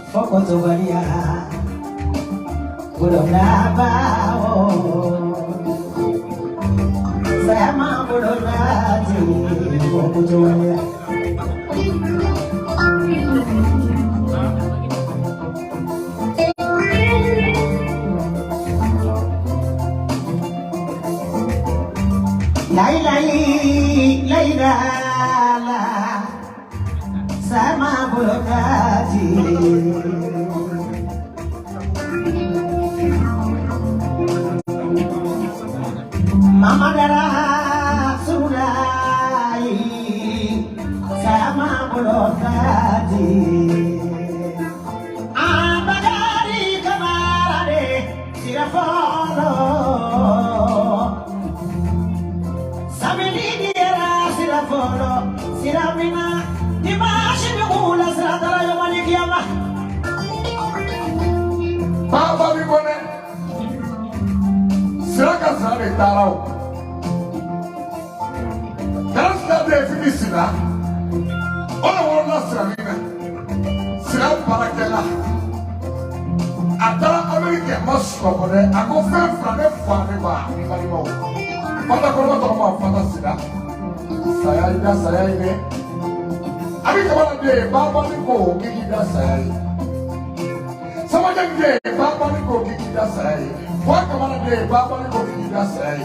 Fokoto balia, belum nabao. Saya mah belum lagi, fokoto balia. Lai lai la, sama belum lagi. Mama darah surai, sama belum lagi. Abadari kamarade sirafolo. Samedi dia sirafolo, siramina. Dimashi bigula siratara yomani kiyama. Baba bigone. Siraka sare tarau. Karasta de finisina. Ona siramina. Siram parakela. Atara Amerika masko kore. Ako frane ba ni mo. Pata korba torma pata sida. Saya ini. Abi kamana de baba ni ko kiki da sai. Sama jenge baba ni ko kiki da sai. Wa kamana de baba ni ko kiki da sai.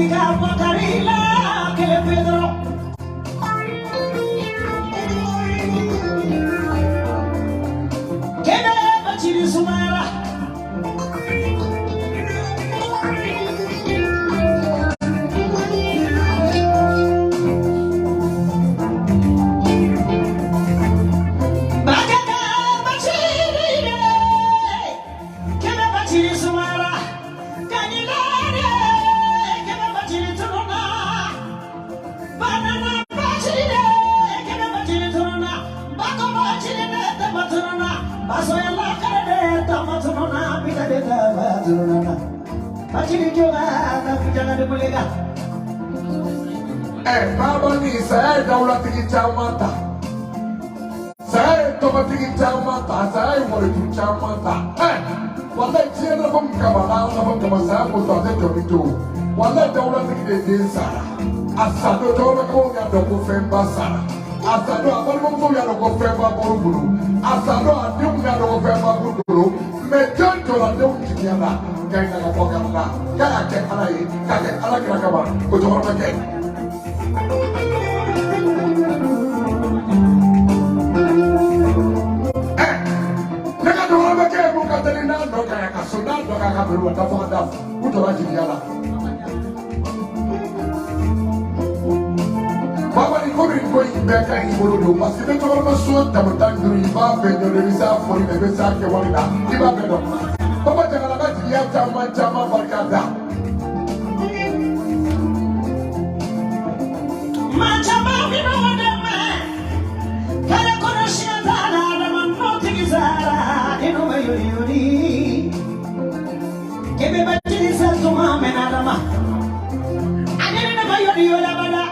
Chica Macarena, que le Pedro. Que me bachiri sumara. Baba ni saya daulat tinggi camata. Saya tomat tinggi camata. Saya boleh tinggi camata. Walau dia nak mengkabalan, nak mengkabalan, bukan ada jodoh. Walau daulat tinggi desa. Asal tu orang kau yang doku femba sana. Asal tu apa mungkin yang doku femba buru-buru. Asal tu ada yang doku femba buru-buru. Macam tu ada yang jinyana. Kaya nak bukan lah. Kaya kaya alai, kaya alai kena kabar. Kau cakap macam. Nak doa macam bukan dari nado kaya kasunan, doa kaya beruat daftar daf. Kau doa jinyana. Baba ni kau ni kau imbeka ini bulu pasti betul orang masuk dapat tanggung iba betul dari sana pun iba besar ke wanita iba betul. Baba jangan lagi dia jama berkata. Macam mana ada mah? Kalau kau nasihat ada mana tinggal ini mayuri. Kebe bajini satu mah menada mah. Ada ni mayuri ola bala.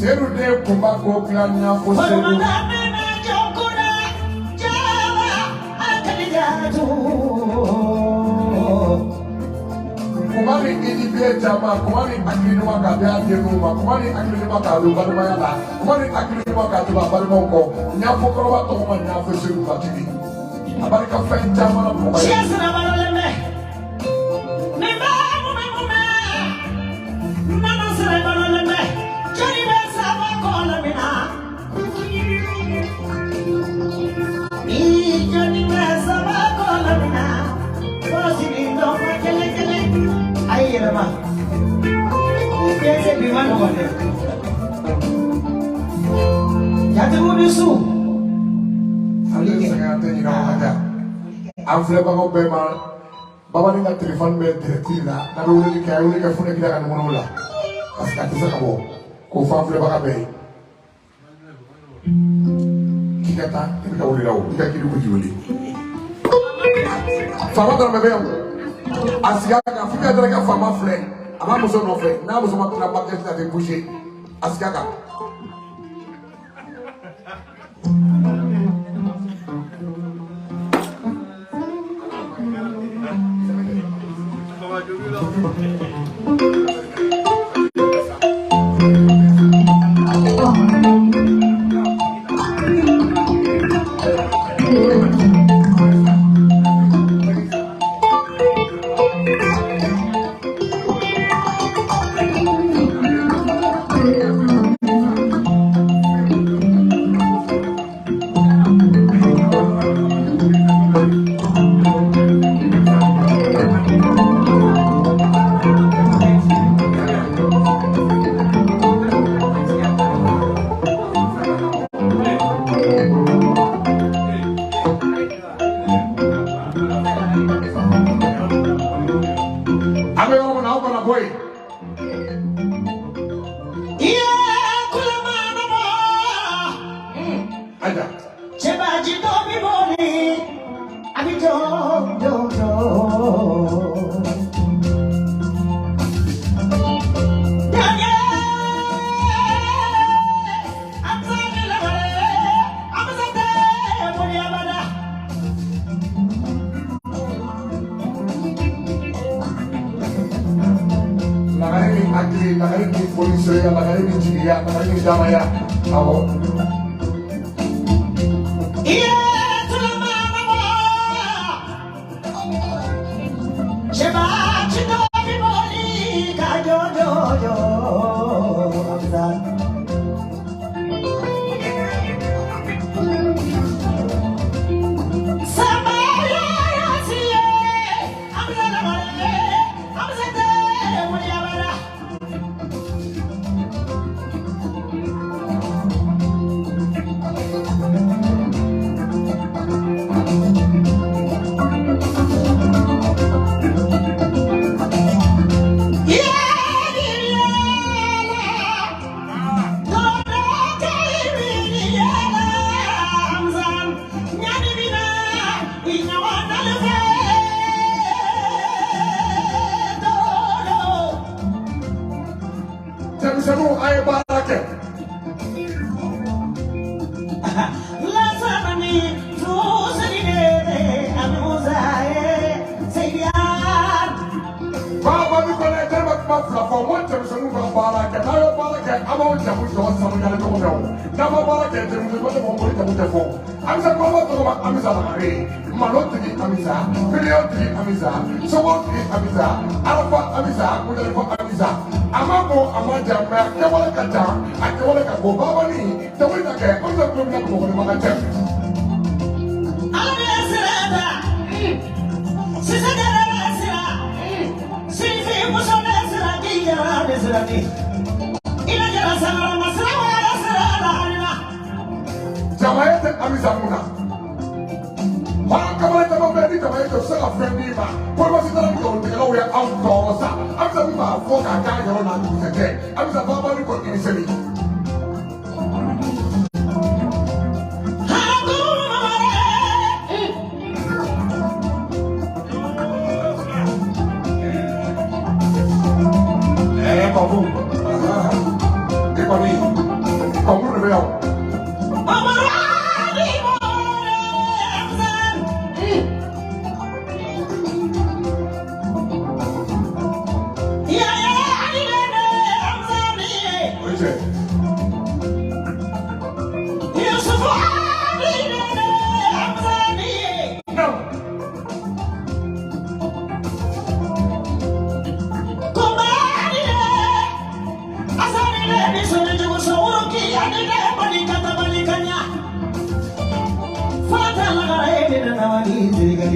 Seru de kumba ko klanya ko seru. Kumari ini dia jama, kumari akhirnya maka dia di rumah, kumari akhirnya maka lupa rumah lah, kumari akhirnya maka coba baru mau kok nyapu kalau waktu mau nyapu seru lagi. abari ka fɛn caman na mɔgɔ ye. Tiɲɛ sira balo le mɛ. Min b'a mun mɛ. Nana sira balo le mɛ. Jɔnni bɛ saba kɔ la min na. Jɔnni bɛ saba kɔ la min na. Fɔsi ni dɔn fɔ kelen kelen. A ye yɛlɛma. Dɛsɛ bi ma nɔgɔ dɛ. Jatigiw ni su. Ale sɛgɛn tɛ ɲinɛ o ka an filɛbagaw bɛɛ ma baba ni ka telefɔni bɛ dirɛtiri la n'a bɛ weleli kɛ a ye wele kɛ fo ne kila ka nimoro la parce que a tɛ se ka bɔ k'o fɔ an filɛbaga bɛɛ ye k'i ka taa i bɛ ka wele la o i ka kiri ko k'i wele faama dɔrɔn bɛ yan a sigi a kan f'i ka dɔrɔn ka faama filɛ a b'a muso nɔfɛ n'a muso ma tila bakɛ a tɛ bouger a sigi a kan.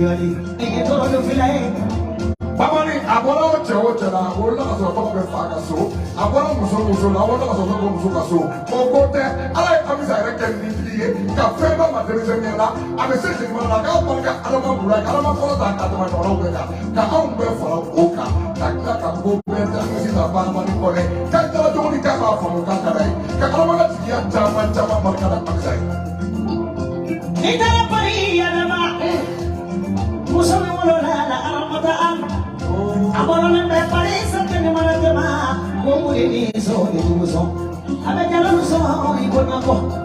yoli e to do filai Babani abora oche na ola kaso to be fa kaso abora muso na ola kaso to muso kaso okote ala kamisa re ken ni liye ka fe ba ma de se la abe se se ma na ka pa ka ala ma bura ka ala ma ko ta ka ma no be ka on be fa o ka ka bo be ta si ta ba ma ni ko le ka ta to ni ka ba fa mo ka ka dai ka ala ma ti ya chama ma ka da pa sai ni ta pari ya na ma muso me mo la aramata Abora me parece que me maratema, como ele hizo de tu son. A ver ya lo son y con amor.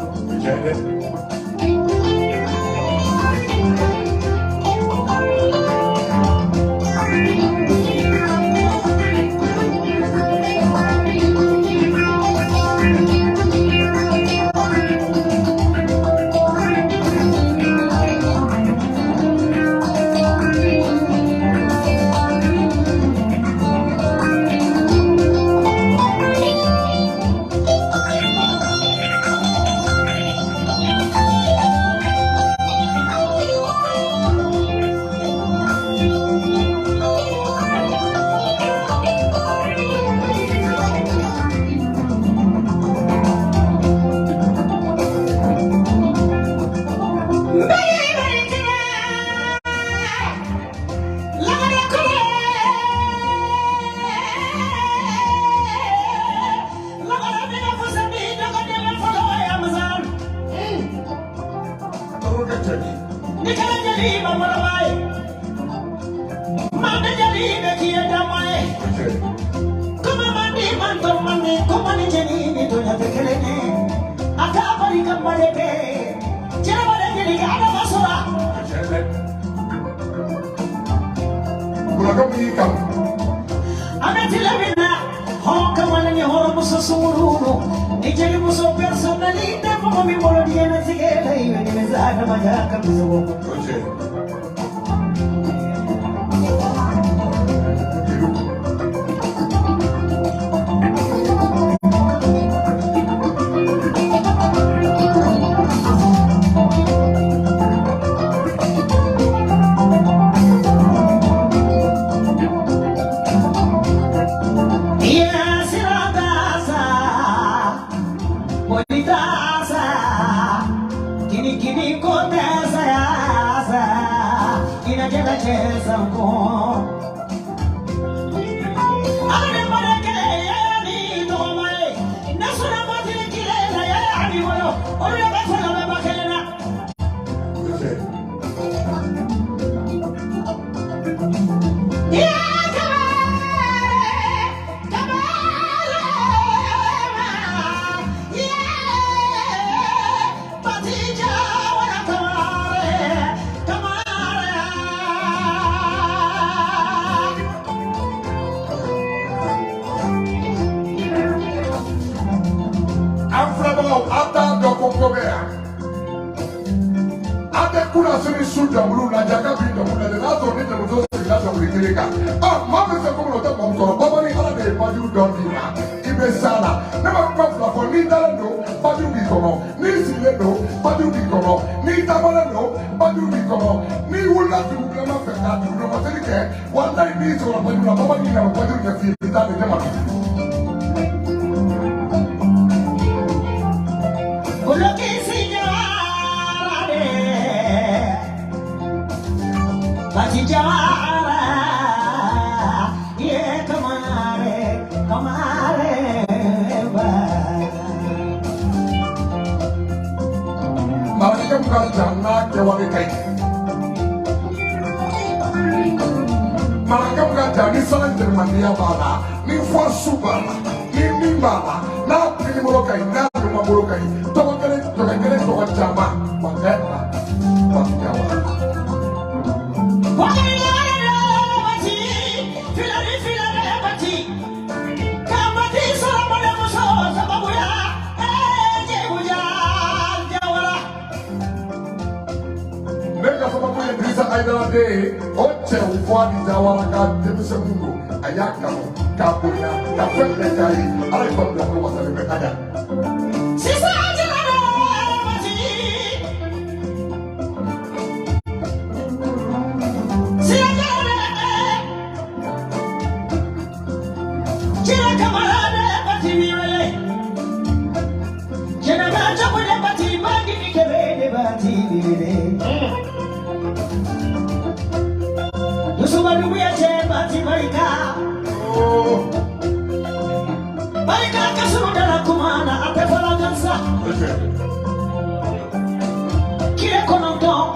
Kile konondo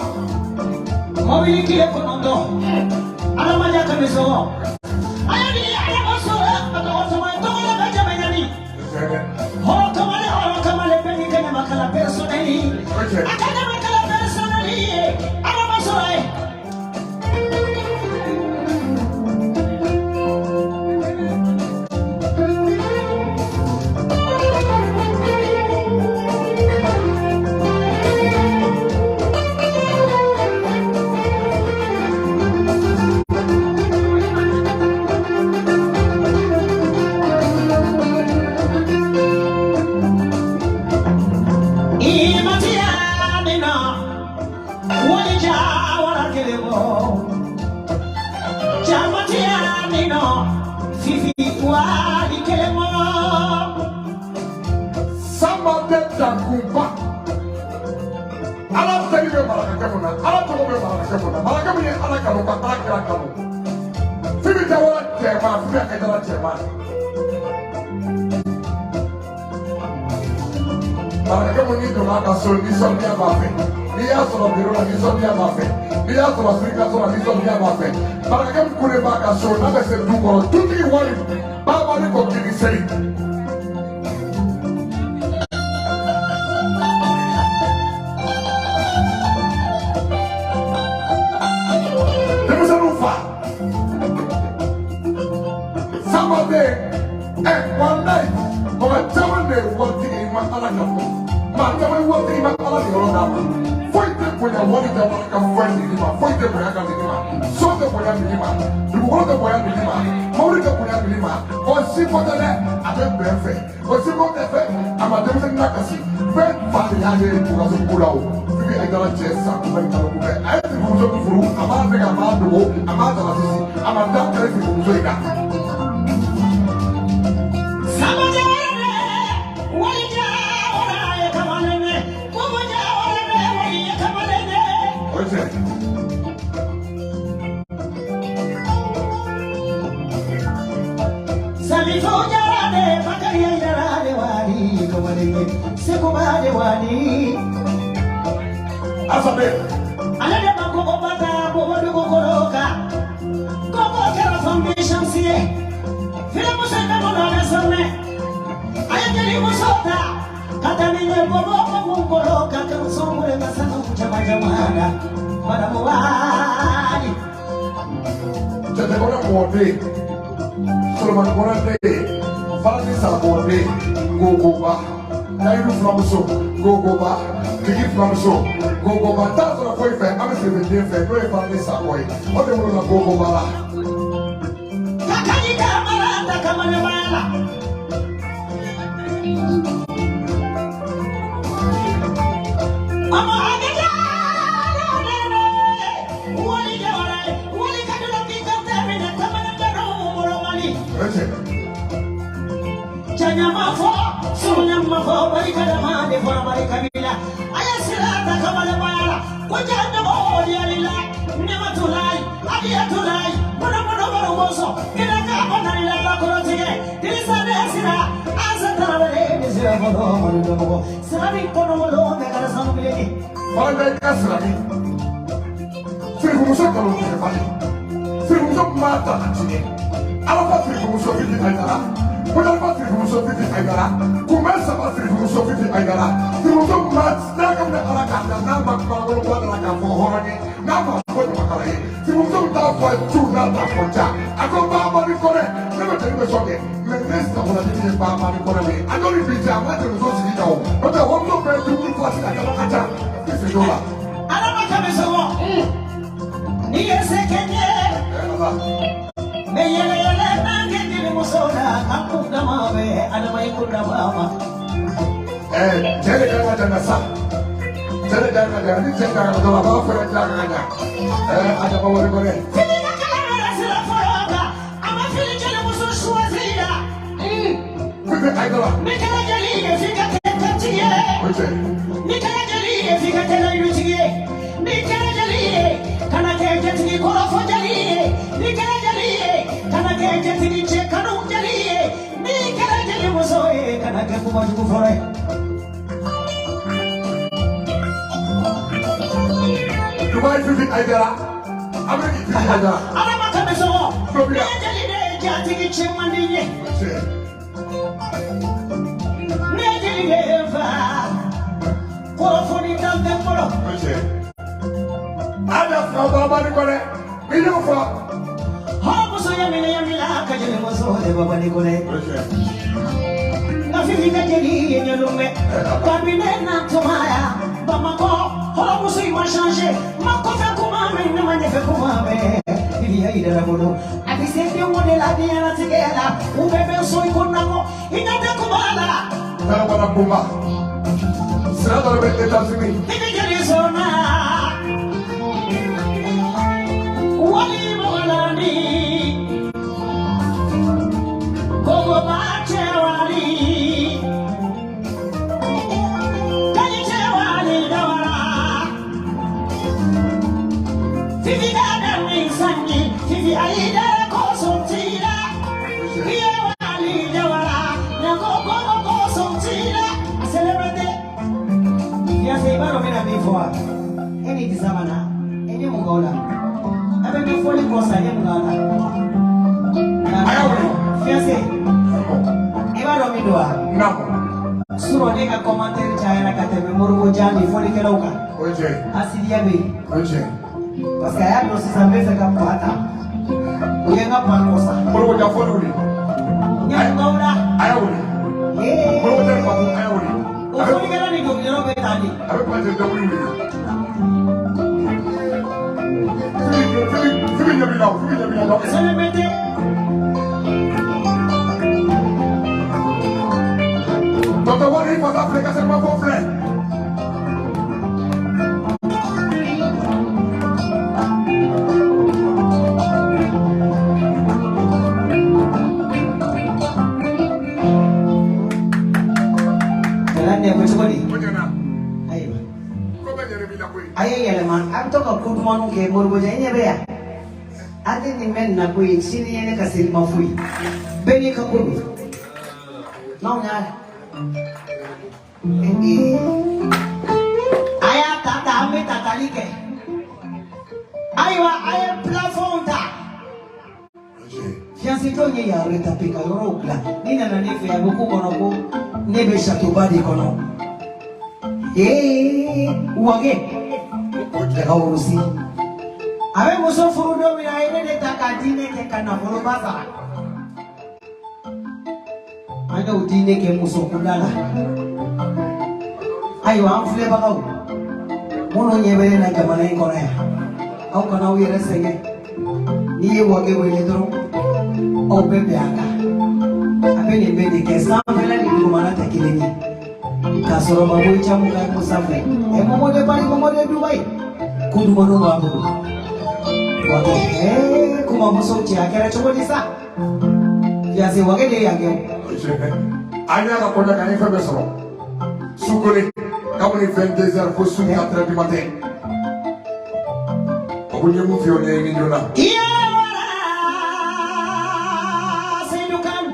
mobili kile konondo ana maja kamiso ayani ana masora ato sama to la baja menani horo kamale pengi kana makala personally akana makala personally ana masora mai fifi aidara abri fifi aidara ana makameso ne jeli ne jati ki chimandinye ne jeli ne fa korofoni tambe polo ada fra baba ni kole bijo fra ha muso ya mila ka jeli muso de baba ni kole na fifi ka jeli yenye lume kabine na tumaya bamako ha muso ima changer makofa kumame na manyefe kumame ili ida la bodo abisende wone la dia na tigela ubebe so ikonako inata kubala na wana kumba sira dole be États-Unis ini jadi zona wali molani gogo bache wali kali che wali dawara fifi dada misangi fifi aida ko sontira ye wali dawara na gogo ko sontira celebrate ya se baro mina bifwa eni kizamana eni mugola abe bifoli kosa eni mugala ayawo fiase ibaro midwa namo suro ne ka commentaire chaira ka tebe murugo jani foli kelauka oje asili yabe oje parce que aya no sisambe fe ka pata uyenga panosa murugo ja foluli nyangaula ayawo murugo ja kwa ayawo ufoli kela ni dokiro betani abe paje dawuli fifi nyabila celebrate Toto wali fa Afrika c'est mon beau frère kelande ko chobodi mojana aywa ko be jere bila koy ayele man am to ka kudmanu ke morgo janye beya ade ni men na ko sini yene ka sel mafui beni ka kudu nauna endi aya tata ame tatalike aywa aya plafonta fiansi tonye ya reta pika yorokla nina na nefe ya buku kono ko nebe shatubadi kono wage daga urusi abe muso furudo mina ine de takadine ke kana furu basa anya udine ke muso kudala ayo amfule bagau mono nyebele na jamana iko na ya au kana uire senge niye wage wele dro au bebe aka abe ne bede ke samela ni dumana takileni kasoro babu chamu kai musafre momo de bali momo de Dubai kudu mono babu wage kuma muso ci akera chobo disa ya se wage de yage anya ka koda kan fa besoro sukuri kamuni 22h ko suni 4h du matin ko nyemu fi on e miliona iya sedukan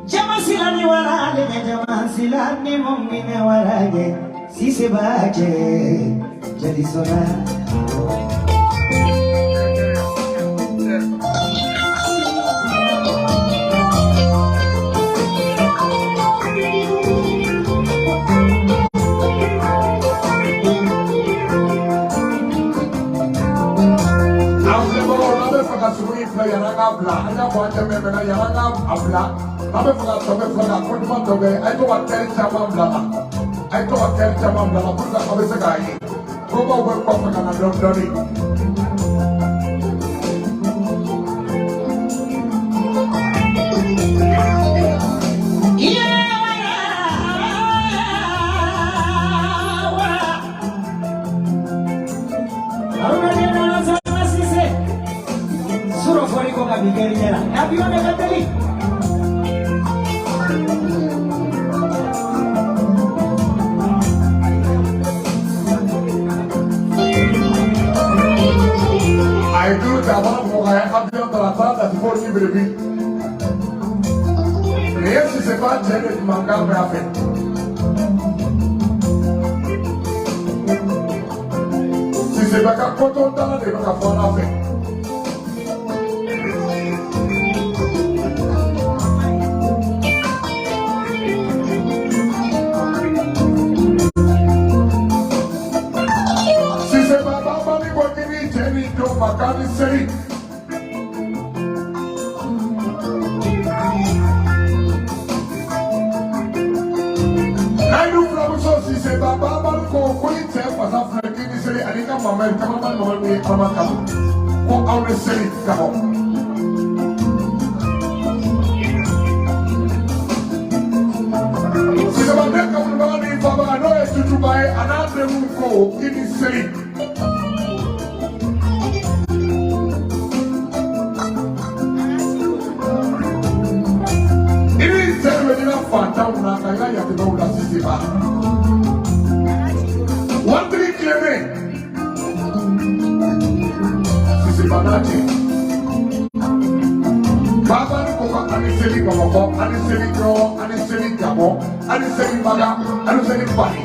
jama silani warale jama silani mummine warage sise baje jadi sona Suguri fla yaranga bla anya ko ante me na yaranga abla abe fla ko duma to be ay to watel chama bla ay to watel chama bla ko ka abe se gai ko ba ko na don doni I do the one I have been on the for you, baby. Yes, it's a bad gender to Mangam Raffin. c'est pas qu'à quand on t'a dit, pas qu'à la fin. Si c'est pas Baba, ni quoi qui dit, Jenny, donc, ma carte série. Si c'est pas Baba, qu'on connaît, par exemple, qui dit, c'est Annika, ma mère, comment on va comment on le sait, comment. Si c'est pas bien, comme on va dire, Baba, non, et tu vas aller à l'âme de qui dit, c'est. Il c'est le dire, Fanta, on a un gars qui va si c'est pas. One thing clear, si c'est pas nature. Baba ni koko aniseli kamoko, aniseli kro, aniseli kamo, aniseli baga, aniseli bari.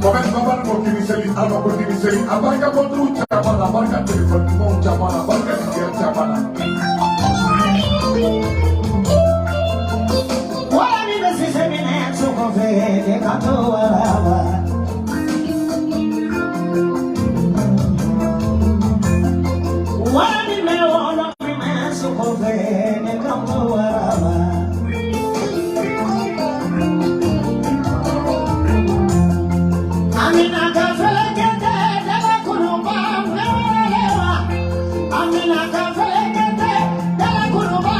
Comment baba ni koko aniseli, alma koko aniseli, abarika kontru chamana, abarika telefon, koko chamana, abarika tiket chamana. Vede canto araba Wani me wona me so ko vede canto araba Amina ka fele kete dala kunuba newa Amina ka fele kete dala kunuba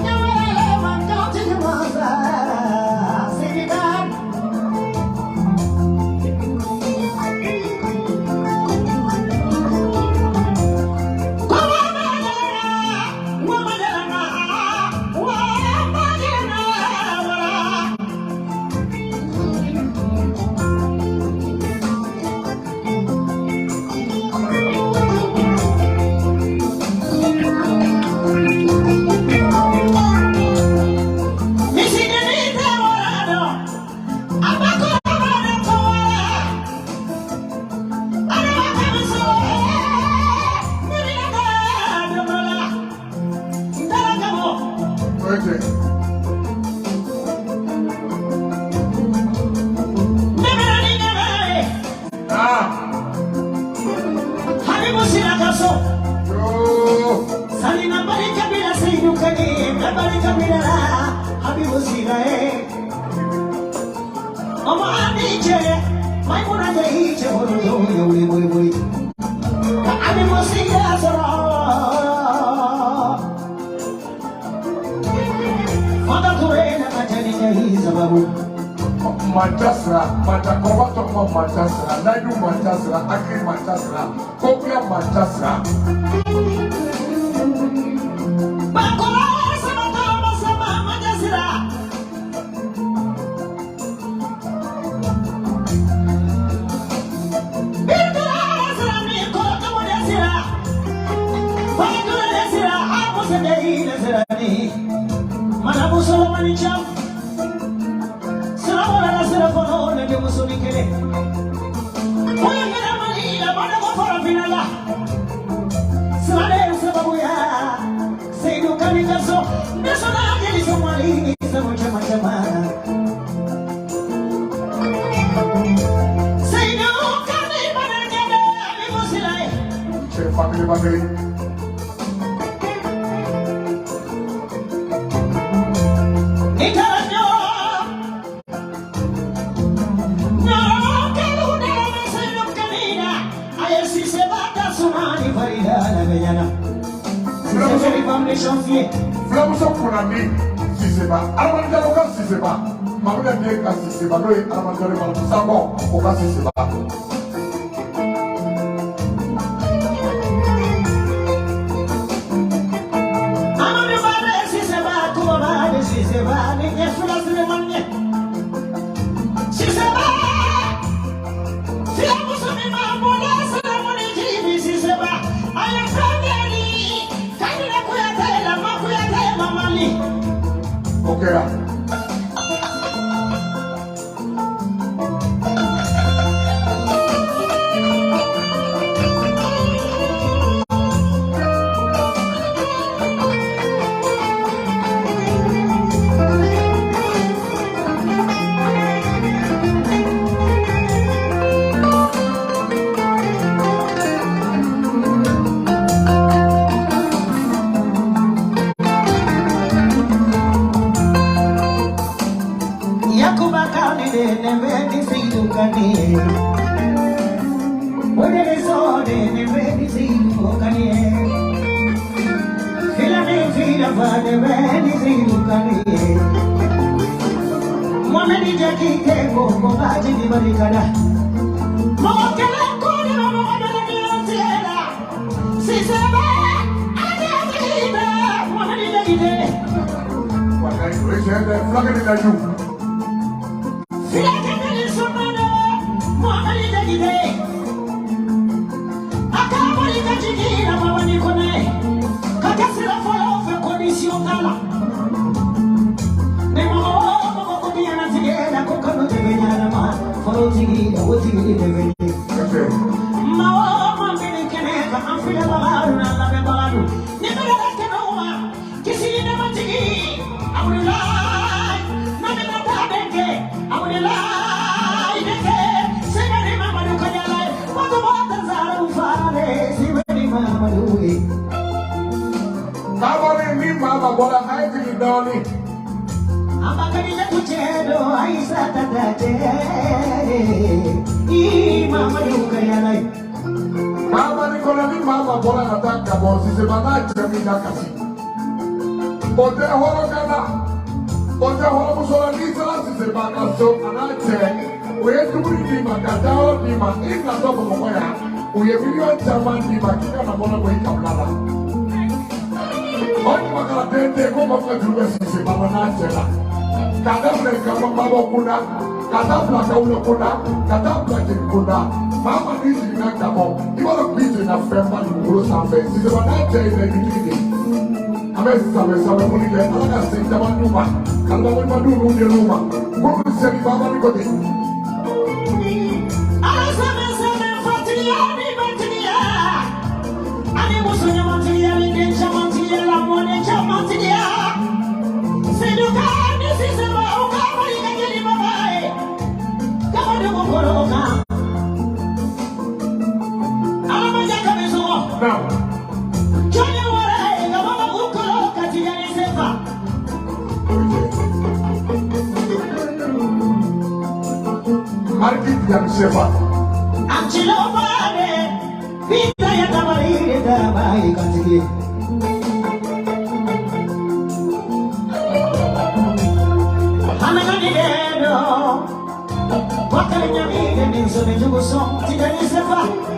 newa kanti maza Manchasra, Matakovato Manchasra, Naidu Manchasra, Akri Manchasra, Kopia Manchasra. Family. Flamuso kunami si c'est pas Alamandjaro ka si c'est pas Mamuda die ka si c'est pas no Alamandjaro ba sabo o ka si c'est pas Amami ba si c'est pas ko ba si c'est pas ni esula se manye si c'est pas Flamuso mi ma bola se la mone jibi si c'est pas Aya family kanina ko ya tela ma ko ya tela mamali Okay. kani. Wode resode ne vedi zilu kani. Fila ne fila vade vedi zilu kani. Mwameni jaki keko mbaji di barikada. Mwakele kuni mwamene kiyantiela. Sisebe adi adi mwameni jaki de. Flagger in the you. Mama, what a high to you, darling. I'm a good little I sat at that Mama, you can like Mama, Nicola, Mama, what an attack about is a banana to me, Nakasi. But the Horogana, but the Horosola is a banana soap, and I tell we have to bring him a Gadao, Nima, in the top of a wire. We have been German, Nima, Kika, and one way of Lala. Wani makatende kwa mafadhili sisi baba nachela. Kadabla kama baba kuna, kadabla kaulo kuna, kadabla kuna. Mama hizi ninakabo. Iwala bizi na femba ni mkuru sambe. Sisi wanache ile kitidi. Amesi sabe mulile. Alaka sita manuma. Kalba wani maduru ndiye numa. Kuru sisi baba nikote. Now, Market Yamseva. Anchilobane, Vita Yatamari, Dabai, Kantiki. Hanaganino, what can you mean in so many you song? Tiganiseva.